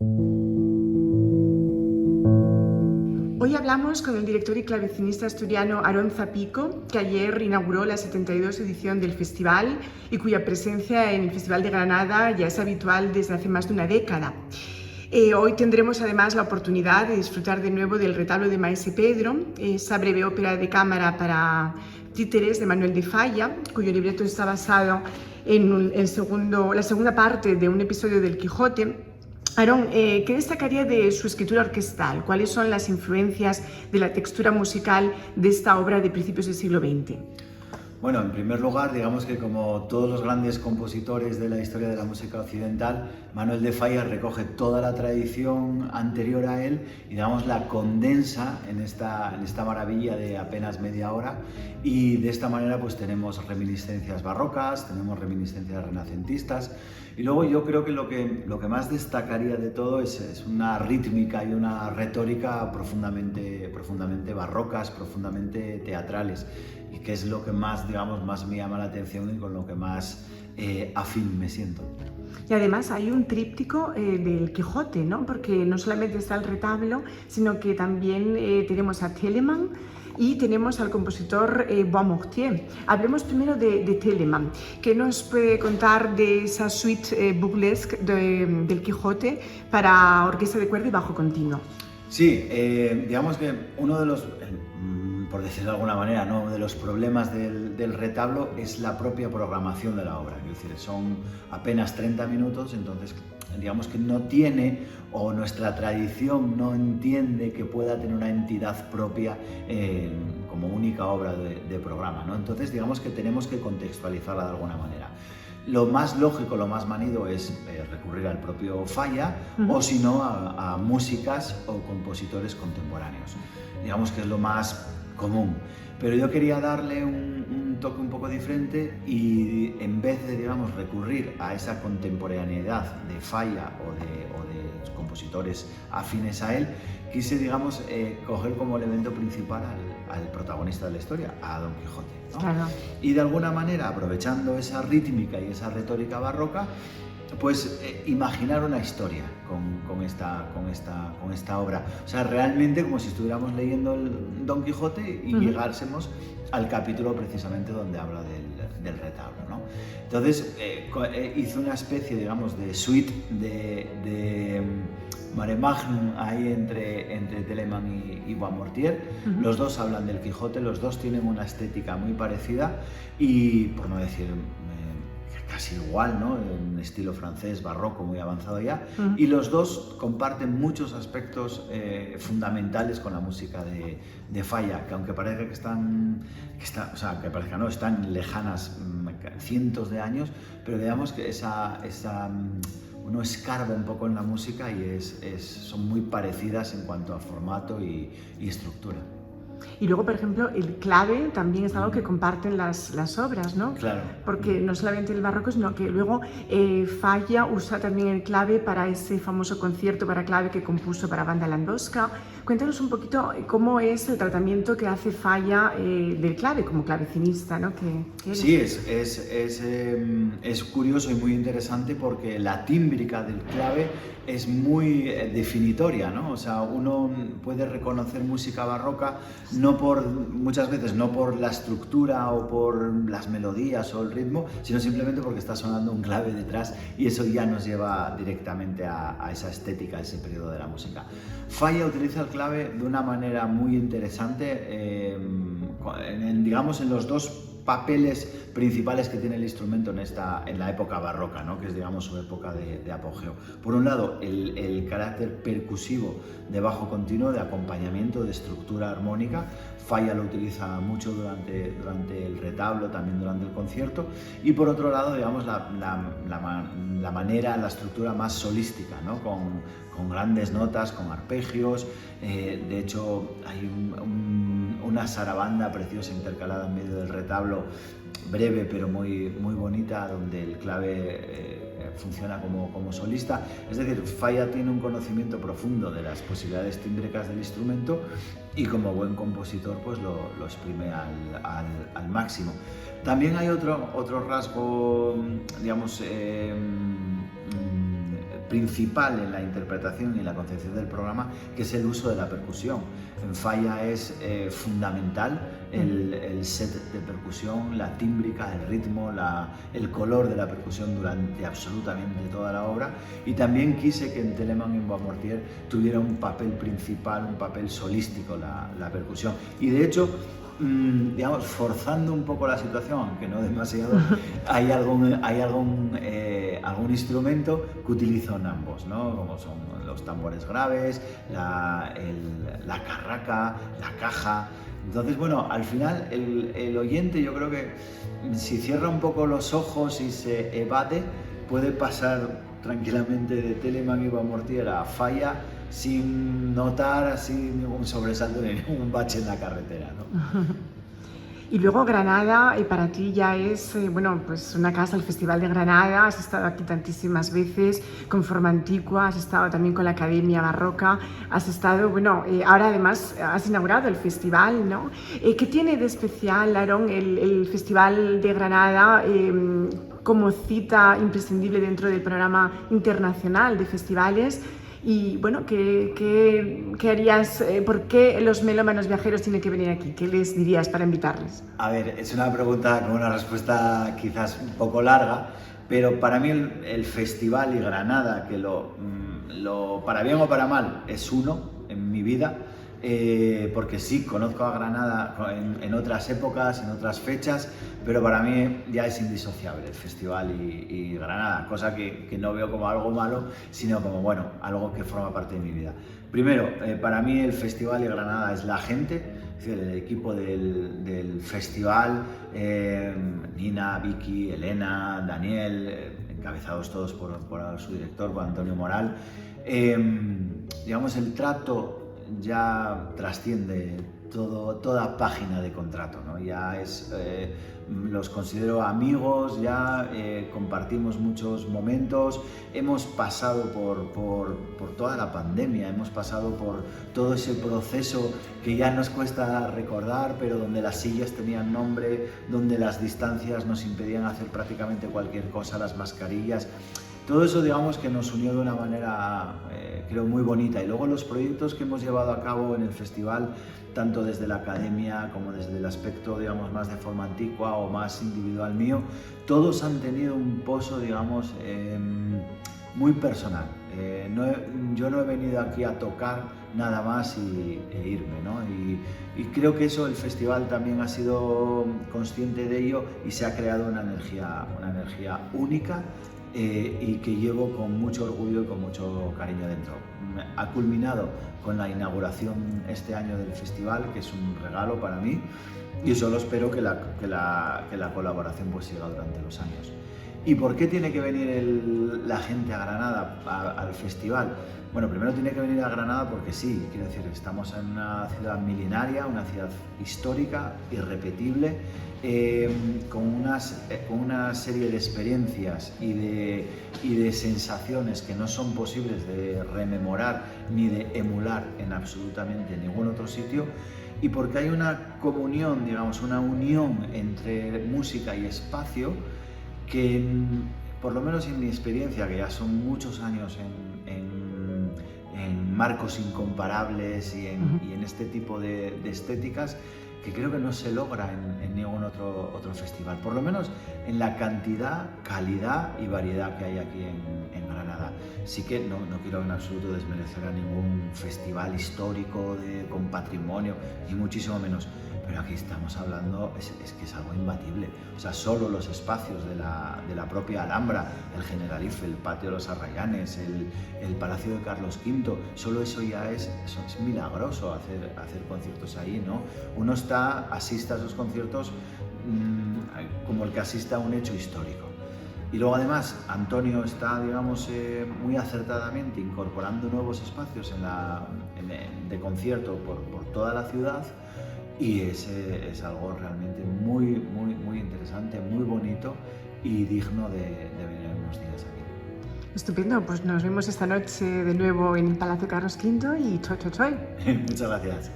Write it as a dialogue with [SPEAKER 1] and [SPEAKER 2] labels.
[SPEAKER 1] Hoy hablamos con el director y clavecinista asturiano Aarón Zapico, que ayer inauguró la 72 edición del festival y cuya presencia en el Festival de Granada ya es habitual desde hace más de una década. Hoy tendremos además la oportunidad de disfrutar de nuevo del retablo de Maese Pedro, esa breve ópera de cámara para títeres de Manuel de Falla, cuyo libreto está basado en la segunda parte de un episodio del Quijote. Aarón, ¿qué destacaría de su escritura orquestal? ¿Cuáles son las influencias de la textura musical de esta obra de principios del siglo XX?
[SPEAKER 2] Bueno, en primer lugar, digamos que como todos los grandes compositores de la historia de la música occidental, Manuel de Falla recoge toda la tradición anterior a él y, digamos, la condensa en esta maravilla de apenas media hora, y de esta manera pues tenemos reminiscencias barrocas, tenemos reminiscencias renacentistas, y luego yo creo que lo que más destacaría de todo es una rítmica y una retórica profundamente barrocas, profundamente teatrales, y que es lo que más, digamos, más me llama la atención y con lo que más afín me siento.
[SPEAKER 1] Y además hay un tríptico del Quijote, ¿no? Porque no solamente está el retablo, sino que también tenemos a Telemann y tenemos al compositor Boismortier. Hablemos primero de Telemann. ¿Qué nos puede contar de esa suite burlesque del Quijote para orquesta de cuerda y bajo continuo?
[SPEAKER 2] Sí, digamos que uno de los, por decirlo de alguna manera, ¿no?, uno de los problemas del retablo es la propia programación de la obra. Es decir, son apenas 30 minutos, entonces digamos que no tiene, o nuestra tradición no entiende que pueda tener una entidad propia como única obra de programa, ¿no? Entonces digamos que tenemos que contextualizarla de alguna manera. Lo más lógico, lo más manido es recurrir al propio Falla, o si no a músicas o compositores contemporáneos. Digamos que es lo más común. Pero yo quería darle un toque un poco diferente y, en vez de, digamos, recurrir a esa contemporaneidad de Falla o de compositores afines a él, quise, digamos, coger como elemento principal al protagonista de la historia, a Don Quijote, ¿no?
[SPEAKER 1] Claro.
[SPEAKER 2] Y de alguna manera, aprovechando esa rítmica y esa retórica barroca, pues imaginar una historia con esta obra. O sea, realmente como si estuviéramos leyendo el Don Quijote y llegásemos al capítulo precisamente donde habla del retablo, ¿no? Entonces hice una especie, digamos, de suite de mare magnum ahí entre Telemann y Boismortier. Los dos hablan del Quijote, los dos tienen una estética muy parecida y, por no decir casi igual, ¿no?, un estilo francés barroco muy avanzado ya, y los dos comparten muchos aspectos fundamentales con la música de Falla, que aunque parezca que están lejanas cientos de años, pero digamos que uno escarba un poco en la música y son muy parecidas en cuanto a formato y estructura.
[SPEAKER 1] Y luego, por ejemplo, el clave también es algo que comparten las obras, ¿no?
[SPEAKER 2] Claro.
[SPEAKER 1] Porque no solamente el barroco, sino que luego Falla usa también el clave para ese famoso concierto para clave que compuso para Banda Landowska. Cuéntanos un poquito cómo es el tratamiento que hace Falla del clave como clavecinista, ¿no?
[SPEAKER 2] Sí, es curioso y muy interesante porque la tímbrica del clave es muy definitoria, ¿no? O sea, uno puede reconocer música barroca muchas veces no por la estructura o por las melodías o el ritmo, sino simplemente porque está sonando un clave detrás, y eso ya nos lleva directamente a esa estética, a ese periodo de la música. Falla utiliza el clave de una manera muy interesante, digamos, en los dos papeles principales que tiene el instrumento en la época barroca, ¿no?, que es, digamos, su época de apogeo. Por un lado, el carácter percusivo de bajo continuo, de acompañamiento, de estructura armónica. Falla lo utiliza mucho durante el retablo, también durante el concierto. Y por otro lado, digamos, la manera, la estructura más solística, ¿no?, con grandes notas, con arpegios. De hecho, hay una sarabanda preciosa intercalada en medio del retablo, breve pero muy bonita, donde el clave funciona como solista. Es decir, Falla tiene un conocimiento profundo de las posibilidades tímbricas del instrumento y, como buen compositor, pues lo exprime al máximo. También hay otro rasgo, digamos, principal en la interpretación y en la concepción del programa, que es el uso de la percusión. En Falla es fundamental el set de percusión, la tímbrica, el ritmo, el color de la percusión durante absolutamente toda la obra, y también quise que en Telemann y Bois Mortier tuviera un papel principal, un papel solístico la percusión, y de hecho, digamos, forzando un poco la situación, aunque no demasiado, hay algún instrumento que utilizo en ambos, ¿no? Como son los tambores graves, la carraca, la caja. Entonces, bueno, al final el oyente, yo creo que si cierra un poco los ojos y se evade, puede pasar tranquilamente de Telemann y Bois Mortier a Falla sin notar así ningún sobresalto ni ningún bache en la carretera, ¿no?
[SPEAKER 1] Y luego Granada, para ti ya es, bueno, pues una casa, el Festival de Granada. Has estado aquí tantísimas veces con Forma Antigua, has estado también con la Academia Barroca, has estado, bueno, ahora además has inaugurado el festival, ¿no? ¿Qué tiene de especial, Aarón, el Festival de Granada como cita imprescindible dentro del programa internacional de festivales? Y bueno, ¿qué harías? ¿Por qué los melómanos viajeros tienen que venir aquí? ¿Qué les dirías para invitarles?
[SPEAKER 2] A ver, es una pregunta con una respuesta quizás un poco larga, pero para mí el festival y Granada, que para bien o para mal es uno en mi vida, porque sí, conozco a Granada en otras épocas, en otras fechas, pero para mí ya es indisociable el festival y Granada, cosa que no veo como algo malo, sino como, bueno, algo que forma parte de mi vida. Primero, para mí el festival y Granada es la gente, es decir, el equipo del festival, Nina, Vicky, Elena, Daniel, encabezados todos por su director, por Antonio Moral. Digamos, el trato ya trasciende toda página de contrato, ¿no? Ya los considero amigos, ya compartimos muchos momentos, hemos pasado por toda la pandemia, hemos pasado por todo ese proceso que ya nos cuesta recordar, pero donde las sillas tenían nombre, donde las distancias nos impedían hacer prácticamente cualquier cosa, las mascarillas. Todo eso, digamos, que nos unió de una manera, creo, muy bonita. Y luego los proyectos que hemos llevado a cabo en el festival, tanto desde la academia como desde el aspecto, digamos, más de Forma Antigua o más individual mío, todos han tenido un pozo, digamos, muy personal. Yo no he venido aquí a tocar nada más e irme, ¿no? Y creo que eso, el festival también ha sido consciente de ello y se ha creado una energía única, y que llevo con mucho orgullo y con mucho cariño dentro. Ha culminado con la inauguración este año del festival, que es un regalo para mí, y solo espero que la colaboración pues siga durante los años. ¿Y por qué tiene que venir la gente a Granada, al festival? Bueno, primero tiene que venir a Granada porque sí, quiero decir, estamos en una ciudad milenaria, una ciudad histórica, irrepetible, con una serie de experiencias y de sensaciones que no son posibles de rememorar ni de emular en absolutamente ningún otro sitio, y porque hay una comunión, digamos, una unión entre música y espacio que, por lo menos en mi experiencia, que ya son muchos años en marcos incomparables y en este tipo de estéticas, que creo que no se logra en ningún otro festival, por lo menos en la cantidad, calidad y variedad que hay aquí en Granada. Sí que no quiero en absoluto desmerecer a ningún festival histórico con patrimonio, ni muchísimo menos, pero aquí estamos hablando, es que es algo imbatible. O sea, solo los espacios de la propia Alhambra, el Generalife, el Patio de los Arrayanes, el Palacio de Carlos V, solo eso ya es milagroso hacer conciertos ahí, ¿no? Uno asiste a esos conciertos como el que asiste a un hecho histórico. Y luego además Antonio está, digamos, muy acertadamente incorporando nuevos espacios de concierto por toda la ciudad, y es algo realmente muy, muy, muy interesante, muy bonito y digno de venir unos días aquí.
[SPEAKER 1] Estupendo, pues nos vemos esta noche de nuevo en el Palacio Carlos V y choi, choi, choi.
[SPEAKER 2] Muchas gracias.